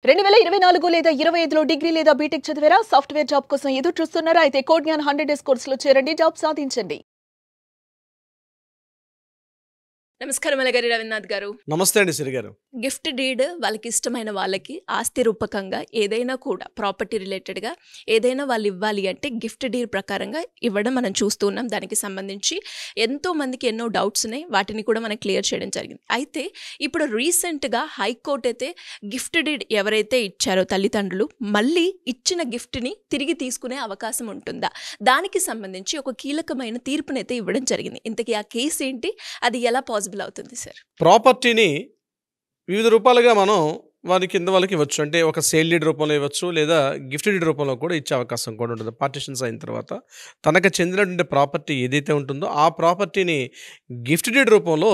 2024 లేదా 25లో డిగ్రీ లేదా బీటెక్ చదివారా? సాఫ్ట్‌వేర్ జాబ్ కోసం ఎదురు చూస్తున్నారా? అయితే కోడ్ జ్ఞాన్ 100 డేస్ కోర్సులో చేరండి, జాబ్ సాధించండి. నమస్కారం అలగారి రవీంద్రనాథ్ గారు. నమస్తే అండి సిరి గారు. గిఫ్ట్ డీడ్ వాళ్ళకి ఇష్టమైన వాళ్ళకి ఆస్తి రూపకంగా ఏదైనా కూడా ప్రాపర్టీ రిలేటెడ్గా ఏదైనా వాళ్ళు ఇవ్వాలి అంటే గిఫ్ట్ డీడ్ ప్రకారంగా ఇవ్వడం మనం చూస్తూ ఉన్నాం. దానికి సంబంధించి ఎంతో మందికి ఎన్నో డౌట్స్ ఉన్నాయి, వాటిని కూడా మనం క్లియర్ చేయడం జరిగింది. అయితే ఇప్పుడు రీసెంట్గా హైకోర్టు అయితే గిఫ్ట్ డీడ్ ఎవరైతే ఇచ్చారో తల్లిదండ్రులు మళ్ళీ ఇచ్చిన గిఫ్ట్ని తిరిగి తీసుకునే అవకాశం ఉంటుందా, దానికి సంబంధించి ఒక కీలకమైన తీర్పునైతే ఇవ్వడం జరిగింది. ఇంతకీ ఆ కేసు ఏంటి, అది ఎలా పాసిబుల్ అవుతుంది సార్? ప్రాపర్టీని వివిధ రూపాలుగా మనం వారి కింద వాళ్ళకి ఇవ్వచ్చు. అంటే ఒక సేల్ డీడ్ రూపంలో ఇవ్వచ్చు, లేదా గిఫ్ట్ డీడ్ రూపంలో కూడా ఇచ్చే అవకాశం కూడా ఉంటుంది. పార్టిషన్స్ అయిన తర్వాత తనకు చెందినటువంటి ప్రాపర్టీ ఏదైతే ఉంటుందో ఆ ప్రాపర్టీని గిఫ్ట్ డీడ్ రూపంలో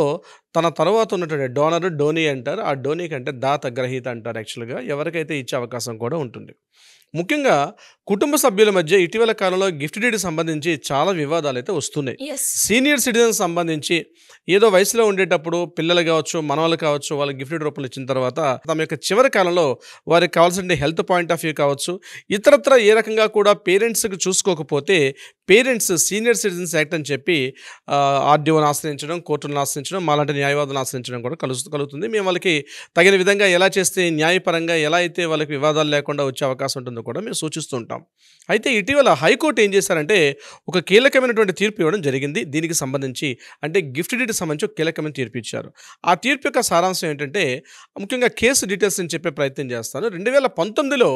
తన తర్వాత ఉన్నటువంటి డోనర్, డోనీ అంటారు. ఆ డోనీ కంటే దాత, గ్రహీత అంటారు. యాక్చువల్గా ఎవరికైతే ఇచ్చే అవకాశం కూడా ఉంటుంది. ముఖ్యంగా కుటుంబ సభ్యుల మధ్య ఇటీవల కాలంలో గిఫ్ట్ డీడ్ సంబంధించి చాలా వివాదాలు అయితే వస్తున్నాయి. సీనియర్ సిటిజన్స్ సంబంధించి ఏదో వయసులో ఉండేటప్పుడు పిల్లలు కావచ్చు, మనవాళ్ళు కావచ్చు, వాళ్ళకి గిఫ్ట్ డీడ్ రూపంలో ఇచ్చిన తర్వాత తమ యొక్క చివరి కాలంలో వారికి కావాల్సిన హెల్త్ పాయింట్ ఆఫ్ వ్యూ కావచ్చు, ఇతరత్ర ఏ రకంగా కూడా పేరెంట్స్కి చూసుకోకపోతే పేరెంట్స్ సీనియర్ సిటిజన్స్ యాక్ట్ అని చెప్పి ఆర్డీఓని ఆశ్రయించడం, కోర్టులను ఆశ్రయించడం, మాలాంటి న్యాయవాదులను ఆశ్రయించడం కూడా కలుగుతుంది. మేము వాళ్ళకి తగిన విధంగా ఎలా చేస్తే న్యాయపరంగా ఎలా అయితే వాళ్ళకి వివాదాలు లేకుండా వచ్చే అవకాశం ఉంటుందో కూడా మేము సూచిస్తూ ఉంటాం. అయితే ఇటీవల హైకోర్టు ఏం చేశారంటే ఒక కీలకమైనటువంటి తీర్పు ఇవ్వడం జరిగింది. దీనికి సంబంధించి అంటే గిఫ్ట్ డీడ్కి సంబంధించి ఒక కీలకమైన తీర్పు ఇచ్చారు. ఆ తీర్పు యొక్క సారాంశం ఏంటంటే ముఖ్యంగా కేసు డీటెయిల్స్ అని చెప్పే ప్రయత్నం చేస్తాను. 2019లో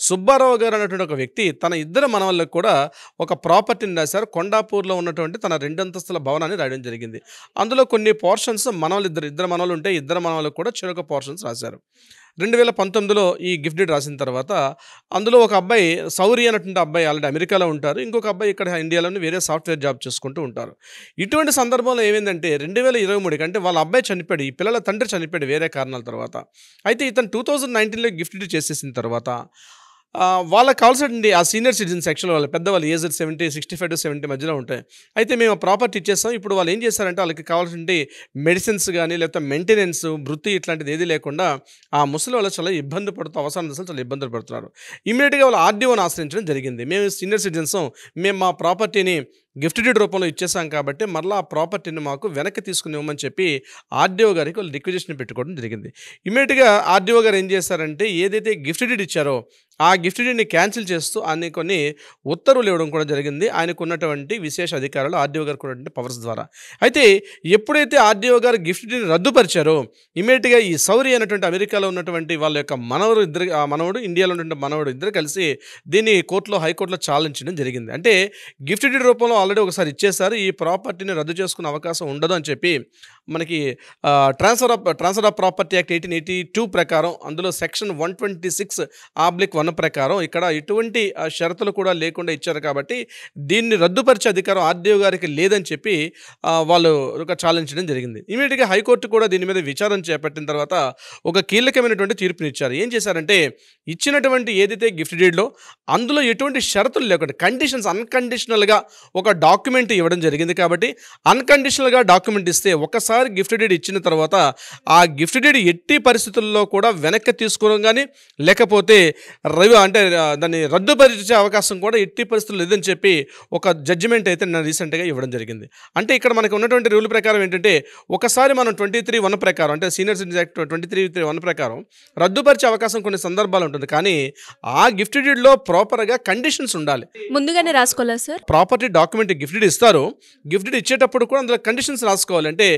సుబ్బారావు గారు అన్నటువంటి ఒక వ్యక్తి తన ఇద్దరు మనవళ్ళకు కూడా ఒక ప్రాపర్టీని రాశారు. కొండాపూర్లో ఉన్నటువంటి తన 2 అంతస్తుల భవనాన్ని రాయడం జరిగింది. అందులో కొన్ని పోర్షన్స్ ఇద్దరు మనవలు ఉంటే ఇద్దరు మనవలకు కూడా చెరొక పోర్షన్స్ రాశారు. 2019లో ఈ గిఫ్ట్ డీడ్ రాసిన తర్వాత అందులో ఒక అబ్బాయి సౌరి అన్నటువంటి అబ్బాయి ఆల్రెడీ అమెరికాలో ఉంటారు, ఇంకొక అబ్బాయి ఇక్కడ ఇండియాలోనే వేరే సాఫ్ట్వేర్ జాబ్ చేసుకుంటూ ఉంటారు. ఇటువంటి సందర్భంలో ఏమైందంటే 2023 అంటే వాళ్ళ అబ్బాయి చనిపోయాడు, ఈ పిల్లల తండ్రి చనిపోయాడు వేరే కారణాల తర్వాత. అయితే ఇతను 2019లో గిఫ్ట్ డీడ్ చేసేసిన తర్వాత వాళ్ళకి కావాల్సింది ఆ సీనియర్ సిటిజన్స్ యాక్చువల్ వాళ్ళ పెద్దవాళ్ళు ఏజ్ 65 to 70 మధ్యలో ఉంటాయి. అయితే మేము ప్రాపర్టీ ఇచ్చేస్తాం. ఇప్పుడు వాళ్ళు ఏం చేశారంటే వాళ్ళకి కావాల్సింది మెడిసిన్స్ కానీ లేకపోతే మెయింటెనెన్స్, వృత్తి ఇట్లాంటిది ఏది లేకుండా ఆ ముసలి వాళ్ళు చాలా ఇబ్బంది పడుతూ అవసరం దశలు చాలా ఇబ్బందులు పడుతున్నారు. ఇమీడియట్గా వాళ్ళు ఆర్డీఓని ఆశ్రయించడం జరిగింది. మేము సీనియర్ సిటిజన్స్, మేము మా ప్రాపర్టీని గిఫ్ట్ డీడ్ రూపంలో ఇచ్చేసాం కాబట్టి మరలా ఆ ప్రాపర్టీని మాకు వెనక్కి తీసుకుని ఇవ్వమని చెప్పి ఆర్డీఓ గారికి వాళ్ళు రిక్వెజిషన్ పెట్టుకోవడం జరిగింది. ఇమీడియట్గా ఆర్డీఓ గారు ఏం చేశారంటే ఏదైతే గిఫ్ట్ డీడ్ ఇచ్చారో ఆ గిఫ్ట్ డీడ్ని క్యాన్సిల్ చేస్తూ ఆయన కొన్ని ఉత్తర్వులు ఇవ్వడం కూడా జరిగింది. ఆయనకు ఉన్నటువంటి విశేష అధికారాలు ఆర్డీఓ గారికి ఉన్నటువంటి పవర్స్ ద్వారా. అయితే ఎప్పుడైతే ఆర్డీఓ గారు గిఫ్ట్ డీడ్ని రద్దుపరిచారో ఇమీడియట్గా ఈ సౌరి అనేటువంటి అమెరికాలో ఉన్నటువంటి వాళ్ళ యొక్క మనవడు ఇండియాలో ఉన్నటువంటి మనవడు ఇద్దరు కలిసి దీన్ని హైకోర్టులో ఛాలెంజ్ జరిగింది. అంటే గిఫ్ట్ డీడ్ రూపంలో ఆల్రెడీ ఒకసారి ఇచ్చేసారు, ఈ ప్రాపర్టీని రద్దు చేసుకునే అవకాశం ఉండదు అని చెప్పి మనకి ట్రాన్స్ఫర్ ఆఫ్ ప్రాపర్టీ యాక్ట్ 1882 ప్రకారం అందులో సెక్షన్ 126/1 ప్రకారం ఇక్కడ ఎటువంటి షరతులు కూడా లేకుండా ఇచ్చారు కాబట్టి దీన్ని రద్దుపరిచే అధికారం ఆర్డీఓ గారికి లేదని చెప్పి వాళ్ళు ఒక ఛాలెంజ్ చేయడం జరిగింది. ఇమీడియట్గా హైకోర్టు కూడా దీని మీద విచారణ చేపట్టిన తర్వాత ఒక కీలకమైనటువంటి తీర్పునిచ్చారు. ఏం చేశారంటే ఇచ్చినటువంటి ఏదైతే గిఫ్ట్ డీడ్లో అందులో ఎటువంటి షరతులు లేకుండా అన్కండిషనల్గా ఒక డాక్యుమెంట్ ఇవ్వడం జరిగింది. కాబట్టి అన్కండిషనల్గా డాక్యుమెంట్ ఇస్తే ఒకసారి గిఫ్ట్ డీడ్ ఇచ్చిన తర్వాత ఆ గిఫ్ట్ డీడ్ ఎట్టి పరిస్థితుల్లో కూడా వెనక్కి తీసుకోవడం కానీ లేకపోతే అంటే దాన్ని రద్దుపరిచే అవకాశం కూడా ఎట్టి పరిస్థితులు లేదని చెప్పి ఒక జడ్జిమెంట్ అయితే నేను రీసెంట్గా ఇవ్వడం జరిగింది. అంటే ఇక్కడ మనకు ఉన్నటువంటి రూల్ ప్రకారం ఏంటంటే ఒకసారి మనం 23(1) ప్రకారం అంటే సీనియర్ సిటిజన్స్ యాక్ట్ 23(1) ప్రకారం రద్దుపరిచే అవకాశం కొన్ని సందర్భాలు ఉంటుంది. కానీ ఆ గిఫ్ట్ డీడ్లో ప్రాపర్గా కండిషన్స్ ఉండాలి, ముందుగానే రాసుకోవాలా sir? Property document gift deed ఇస్తారు, గిఫ్ట్ డీడ్ ఇచ్చేటప్పుడు కూడా అందులో కండిషన్స్ రాసుకోవాలి. అంటే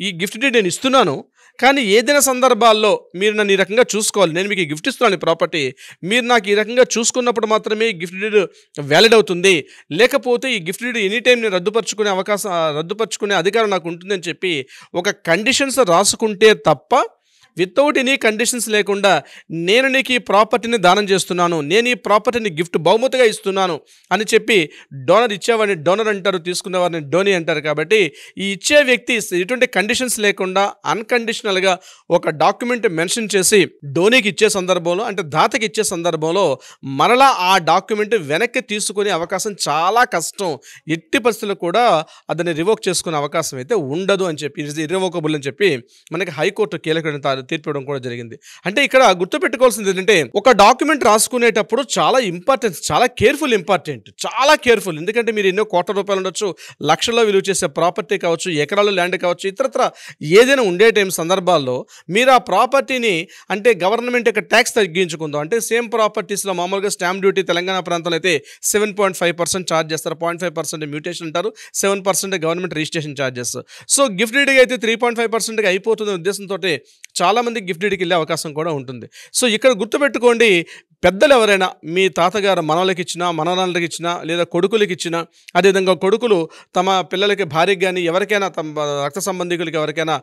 ఈ గిఫ్ట్ డీడ్ నేను ఇస్తున్నాను, కానీ ఏదైనా సందర్భాల్లో మీరు నన్ను ఈ రకంగా చూసుకోవాలి, నేను మీకు గిఫ్ట్ ఇస్తున్నాను ఈ ప్రాపర్టీ, మీరు నాకు ఈ రకంగా చూసుకున్నప్పుడు మాత్రమే గిఫ్ట్ డీడ్ వ్యాలిడ్ అవుతుంది, లేకపోతే ఈ గిఫ్ట్ డీడ్ ఎనీ టైం నేను రద్దుపరుచుకునే అధికారం నాకు ఉంటుందని చెప్పి ఒక కండిషన్స్ రాసుకుంటే తప్ప వితౌట్ ఎనీ కండిషన్స్ లేకుండా నేను నీకు ఈ ప్రాపర్టీని దానం చేస్తున్నాను, నేను ఈ ప్రాపర్టీని గిఫ్ట్ బహుమతిగా ఇస్తున్నాను అని చెప్పి డోనర్ ఇచ్చేవాడిని డోనర్ అంటారు, తీసుకునేవారిని డోనీ అంటారు. కాబట్టి ఈ ఇచ్చే వ్యక్తి ఎటువంటి కండిషన్స్ లేకుండా అన్కండిషనల్గా ఒక డాక్యుమెంట్ మెన్షన్ చేసి డోనీకి ఇచ్చే సందర్భంలో అంటే దాతకి ఇచ్చే సందర్భంలో మరలా ఆ డాక్యుమెంట్ వెనక్కి తీసుకునే అవకాశం చాలా కష్టం, ఎట్టి పరిస్థితుల్లో కూడా అదని రివోక్ చేసుకునే అవకాశం అయితే ఉండదు అని చెప్పి ఇర్రివోకబుల్ అని చెప్పి మనకి హైకోర్టు కీలకమైన తీర్పు ఇవ్వడం కూడా జరిగింది. అంటే ఇక్కడ గుర్తుపెట్టుకోవాల్సింది ఏంటంటే ఒక డాక్యుమెంట్ రాసుకునేటప్పుడు చాలా ఇంపార్టెంట్, చాలా కేర్ఫుల్. ఎందుకంటే మీరు ఎన్నో కోట్ల రూపాయలు ఉండొచ్చు, లక్షల్లో విలువ చేసే ప్రాపర్టీ కావచ్చు, ఎకరాలు ల్యాండ్ కావచ్చు, ఇతరత్ర ఏదైనా ఉండే సందర్భాల్లో మీరు ఆ ప్రాపర్టీని అంటే గవర్నమెంట్ యొక్క ట్యాక్స్ తగ్గించుకుందాం అంటే సేమ్ ప్రాపర్టీస్లో మామూలుగా స్టాంప్ డ్యూటీ తెలంగాణ ప్రాంతంలో అయితే 7.5% ఛార్జ్ చేస్తారు, 0.5% మ్యూటేషన్ అంటారు, 7% government registration charges. So gift డీడ్గా అయితే 3.5% అయిపోతుంది ఉద్దేశంతో చాలామంది గిఫ్ట్ డీడ్కి వెళ్ళే అవకాశం కూడా ఉంటుంది. సో ఇక్కడ గుర్తుపెట్టుకోండి, పెద్దలు ఎవరైనా మీ తాతగారు మనవలకి ఇచ్చినా, మనవరాళ్ళకి ఇచ్చినా, లేదా కొడుకులకి ఇచ్చినా, అదేవిధంగా కొడుకులు తమ పిల్లలకి, భార్యకి కానీ ఎవరికైనా, తమ రక్త సంబంధికులకి ఎవరికైనా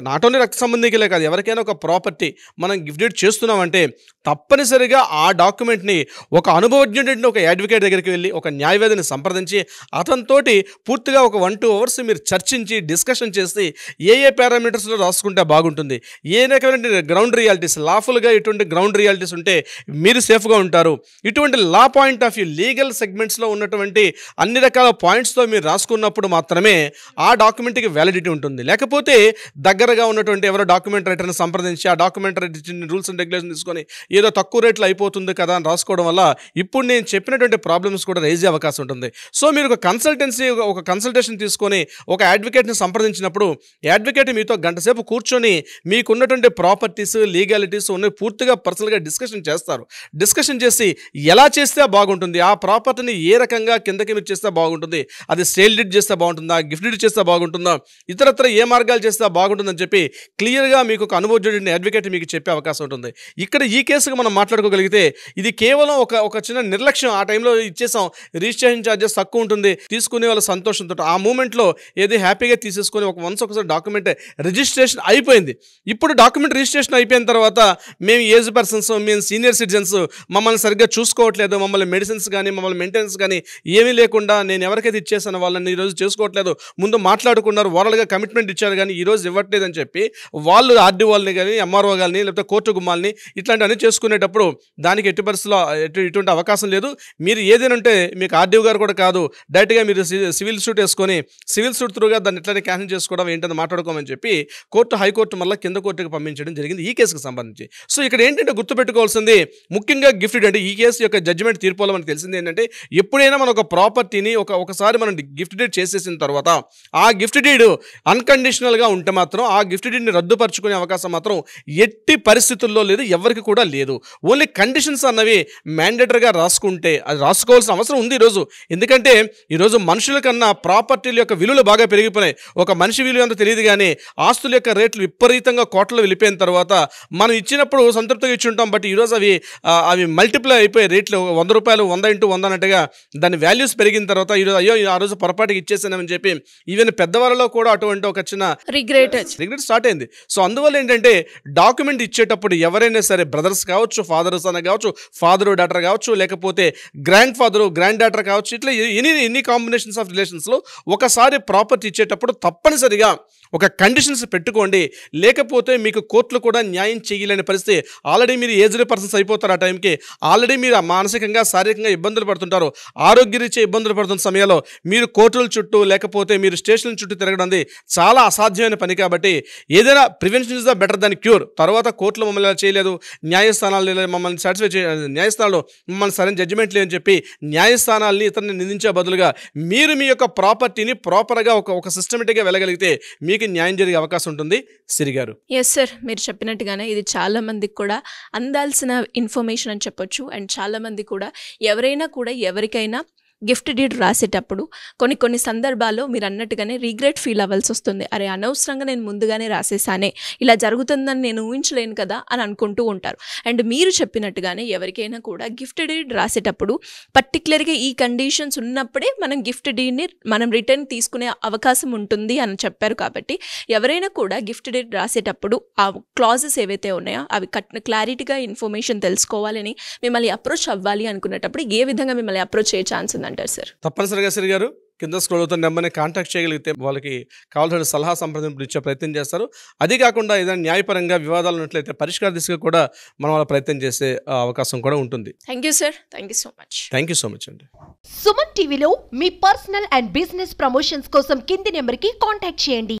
నాట్ ఓన్లీ రక్త సంబంధికులే కాదు, ఎవరికైనా ఒక ప్రాపర్టీ మనం గిఫ్ట్ డీడ్ చేస్తున్నామంటే తప్పనిసరిగా ఆ డాక్యుమెంట్ని ఒక అనుభవజ్ఞుడి ఒక అడ్వకేట్ దగ్గరికి వెళ్ళి ఒక న్యాయవాదిని సంప్రదించి అతనితోటి పూర్తిగా ఒక 1-2 అవర్స్ మీరు చర్చించి డిస్కషన్ చేసి ఏ పారామీటర్స్లో రాసుకుంటే బాగుంటుంది, ఏ రకమైన గ్రౌండ్ రియాలిటీస్ లాఫుల్గా ఇటువంటి గ్రౌండ్ రియాలిటీస్ ఉంటే మీరు సేఫ్గా ఉంటారు, ఇటువంటి law point of view legal సెగ్మెంట్స్లో ఉన్నటువంటి అన్ని రకాల పాయింట్స్తో మీరు రాసుకున్నప్పుడు మాత్రమే ఆ డాక్యుమెంట్కి వ్యాలిడిటీ ఉంటుంది. లేకపోతే దగ్గరగా ఉన్నటువంటి ఎవరో డాక్యుమెంట్ రైటర్ని సంప్రదించి ఆ document writer rules and regulation తీసుకొని ఏదో తక్కువ రేట్లో అయిపోతుంది కదా అని రాసుకోవడం వల్ల ఇప్పుడు నేను చెప్పినటువంటి ప్రాబ్లమ్స్ కూడా రైజ్ అయ్యే అవకాశం ఉంటుంది. సో మీరు ఒక కన్సల్టేషన్ తీసుకొని ఒక అడ్వకేట్ని సంప్రదించినప్పుడు అడ్వకేట్ మీతో గంట సేపు కూర్చొని మీకున్నటువంటి ప్రాపర్టీస్, లీగాలిటీస్ ఉన్నవి పూర్తిగా పర్సనల్గా డిస్కషన్ చేసి ఎలా చేస్తే బాగుంటుంది, ఆ ప్రాపర్టీని ఏ రకంగా కిందకి మీరు చేస్తే బాగుంటుంది, అది సేల్ డీడ్ చేస్తే బాగుంటుందా, గిఫ్ట్ డీడ్ చేస్తే బాగుంటుందా, ఇతరత్ర ఏ మార్గాలు చేస్తే బాగుంటుందని చెప్పి క్లియర్గా మీకు ఒక అనుభవజ్ఞుడిని అడ్వకేట్ మీకు చెప్పే అవకాశం ఉంటుంది. ఇక్కడ ఈ కేసుకు మనం మాట్లాడుకోగలిగితే ఇది కేవలం ఒక చిన్న నిర్లక్ష్యం, ఆ టైంలో ఇచ్చేసాం, రిజిస్ట్రేషన్ ఛార్జెస్ తక్కువ ఉంటుంది, తీసుకునే వాళ్ళ సంతోషంతో ఆ మూమెంట్లో ఏది హ్యాపీగా తీసేసుకొని ఒకసారి డాక్యుమెంట్ రిజిస్ట్రేషన్ అయిపోయింది. ఇప్పుడు డాక్యుమెంట్ రిజిస్ట్రేషన్ అయిపోయిన తర్వాత మేము ఏజ్ పర్సన్స్, మేము సీనియర్ సిటిజన్స్, మమ్మల్ని సరిగ్గా చూసుకోవట్లేదు, మమ్మల్ని మెడిసిన్స్ కానీ మమ్మల్ని మెయింటెనెన్స్ కానీ ఏమీ లేకుండా నేను ఎవరికైతే ఇచ్చేసాను వాళ్ళని ఈరోజు చేసుకోవట్లేదు, ముందు మాట్లాడుకున్నారు, ఓరల్గా కమిట్మెంట్ ఇచ్చారు కానీ ఈరోజు ఇవ్వట్లేదు అని చెప్పి వాళ్ళు ఆర్డీ వాళ్ళని కానీ ఎంఆర్ఓ గారిని లేకపోతే కోర్టు గుమ్మాలని ఇట్లాంటివన్నీ చేసుకునేటప్పుడు దానికి ఎట్టి పరిస్థితుల్లో ఇటువంటి అవకాశం లేదు. మీరు ఏదైనా ఉంటే మీకు ఆర్డీఓ గారు కూడా కాదు, డైరెక్ట్గా మీరు సివిల్ సూట్ వేసుకొని సివిల్ సూట్ త్రూగా దాన్ని ఇట్లానే క్యాన్సిల్ చేసుకోవడం ఏంటని మాట్లాడుకోమని చెప్పి హైకోర్టు మళ్ళీ కింద కోర్టుకు పంపించడం జరిగింది ఈ కేసుకు సంబంధించి. సో ఇక్కడ ఏంటంటే గుర్తుపెట్టుకోవాల్సింది ముఖ్యంగా గిఫ్ట్ డీడ్ అంటే ఈ కేసు యొక్క జడ్జిమెంట్ తీర్పులో మనకు తెలిసింది ఏంటంటే ఎప్పుడైనా మనం ఒక ప్రాపర్టీని ఒకసారి మనం గిఫ్ట్ డీడ్ చేసేసిన తర్వాత ఆ గిఫ్ట్ డీడ్ అన్కండిషనల్గా ఉంటే మాత్రం ఆ గిఫ్ట్ డీడ్ని రద్దుపరుచుకునే అవకాశం మాత్రం ఎట్టి పరిస్థితుల్లో లేదు, ఎవరికి కూడా లేదు. ఓన్లీ కండిషన్స్ అన్నవి మ్యాండేటరీగా రాసుకుంటే అది రాసుకోవాల్సిన అవసరం ఉంది ఈరోజు. ఎందుకంటే ఈరోజు మనుషుల కన్నా ప్రాపర్టీల యొక్క విలువలు బాగా పెరిగిపోయినాయి. ఒక మనిషి విలువ అంత తెలియదు కానీ ఆస్తుల యొక్క రేట్లు విపరీతంగా కోట్లలో వెళ్ళిపోయిన తర్వాత మనం ఇచ్చినప్పుడు సంతృప్తిగా ఇచ్చి ఉంటాం, బట్ ఈరోజు అవి మల్టిప్లై అయిపోయి రేట్లు 100 రూపాయలు 100x100 అన్నట్టుగా దాని వాల్యూస్ పెరిగిన తర్వాత ఈరోజు అయ్యో ఆ రోజు పొరపాటుకి ఇచ్చేసానని చెప్పి ఈవెన్ పెద్దవాళ్ళలో కూడా అటువంటి ఒక చిన్న రిగ్రెట్ స్టార్ట్ అయింది. సో అందువల్ల ఏంటంటే డాక్యుమెంట్ ఇచ్చేటప్పుడు ఎవరైనా సరే బ్రదర్స్ కావచ్చు, ఫాదర్స్ అన్న కావచ్చు, ఫాదర్ డాటర్ కావచ్చు, లేకపోతే గ్రాండ్ ఫాదరు గ్రాండ్ డాటర్ కావచ్చు, ఇట్లా ఎన్ని కాంబినేషన్స్ ఆఫ్ రిలేషన్స్లో ఒకసారి ప్రాపర్టీ ఇచ్చేటప్పుడు తప్పనిసరిగా ఒక కండిషన్స్ పెట్టుకోండి. లేకపోతే మీకు కోర్టులు కూడా న్యాయం చేయలేని పరిస్థితి. ఆల్రెడీ మీరు ఏజ్డ్ పర్సన్స్ అయిపోతారు, ఆ టైంకి ఆల్రెడీ మీరు మానసికంగా శారీరకంగా ఇబ్బందులు పడుతుంటారు, ఆరోగ్యరీత్యా ఇబ్బందులు పడుతున్న సమయంలో మీరు కోర్టుల చుట్టూ లేకపోతే మీరు స్టేషన్ల చుట్టూ తిరగడం చాలా అసాధ్యమైన పని. కాబట్టి ఏదైనా prevention is the better than cure. తర్వాత కోర్టులు మమ్మల్ని చేయలేదు, న్యాయస్థానాలు మమ్మల్ని సాటిస్ఫై న్యాయస్థానాలు మమ్మల్ని సరైన జడ్జిమెంట్ లేదని చెప్పి న్యాయస్థానాలని ఇతరుని నిందించే బదులుగా మీరు మీ యొక్క ప్రాపర్టీని ప్రాపర్గా ఒక సిస్టమేటిక్గా వెళ్ళగలిగితే మీకు న్యాయం జరిగే అవకాశం ఉంటుంది. సిరి గారు. ఎస్ సార్, మీరు చెప్పినట్టుగానే ఇది చాలా మందికి కూడా అందాల్సిన ఇన్ఫర్మేషన్ అని చెప్పొచ్చు. అండ్ చాలా మంది కూడా ఎవరైనా కూడా ఎవరికైనా గిఫ్ట్ డీడ్ రాసేటప్పుడు కొన్ని సందర్భాల్లో మీరు అన్నట్టుగానే రిగ్రెట్ ఫీల్ అవ్వాల్సి వస్తుంది. అరే అనవసరంగా నేను ముందుగానే రాసేసానే, ఇలా జరుగుతుందని నేను ఊహించలేను కదా అని అనుకుంటూ ఉంటారు. అండ్ మీరు చెప్పినట్టుగానే ఎవరికైనా కూడా గిఫ్ట్ డీడ్ రాసేటప్పుడు పర్టికులర్గా ఈ కండిషన్స్ ఉన్నప్పుడే మనం గిఫ్ట్ డీడ్ని మనం రిటర్న్ తీసుకునే అవకాశం ఉంటుంది అని చెప్పారు. కాబట్టి ఎవరైనా కూడా గిఫ్ట్ డీడ్ రాసేటప్పుడు ఆ క్లాజెస్ ఏవైతే ఉన్నాయో అవి క్లారిటీగా ఇన్ఫర్మేషన్ తెలుసుకోవాలని మిమ్మల్ని అప్రోచ్ అవ్వాలి అనుకునేటప్పుడు ఏ విధంగా మిమ్మల్ని అప్రోచ్ అయ్యే ఛాన్స్ ఉంది అంటారు సార్? తప్పనిసరిగా సిరి గారు, కింద స్క్రోల్ అవుతున్న నెంబర్ని కాంటాక్ట్ చేయగలిగితే వాళ్ళకి కావాల్సిన సలహా సంప్రదింపులు ఇచ్చే ప్రయత్నం చేస్తారు. అది కాకుండా ఏదైనా న్యాయపరంగా వివాదాలు ఉన్నట్లయితే పరిష్కార దిశగా కూడా మనం వాళ్ళ ప్రయత్నం చేసే అవకాశం కూడా ఉంటుంది. Thank you sir. Thank you so much అండి. సుమన్ టీవీలో మీ పర్సనల్ అండ్ బిజినెస్ ప్రమోషన్స్ కోసం కింది నెంబర్కి కాంటాక్ట్ చేయండి.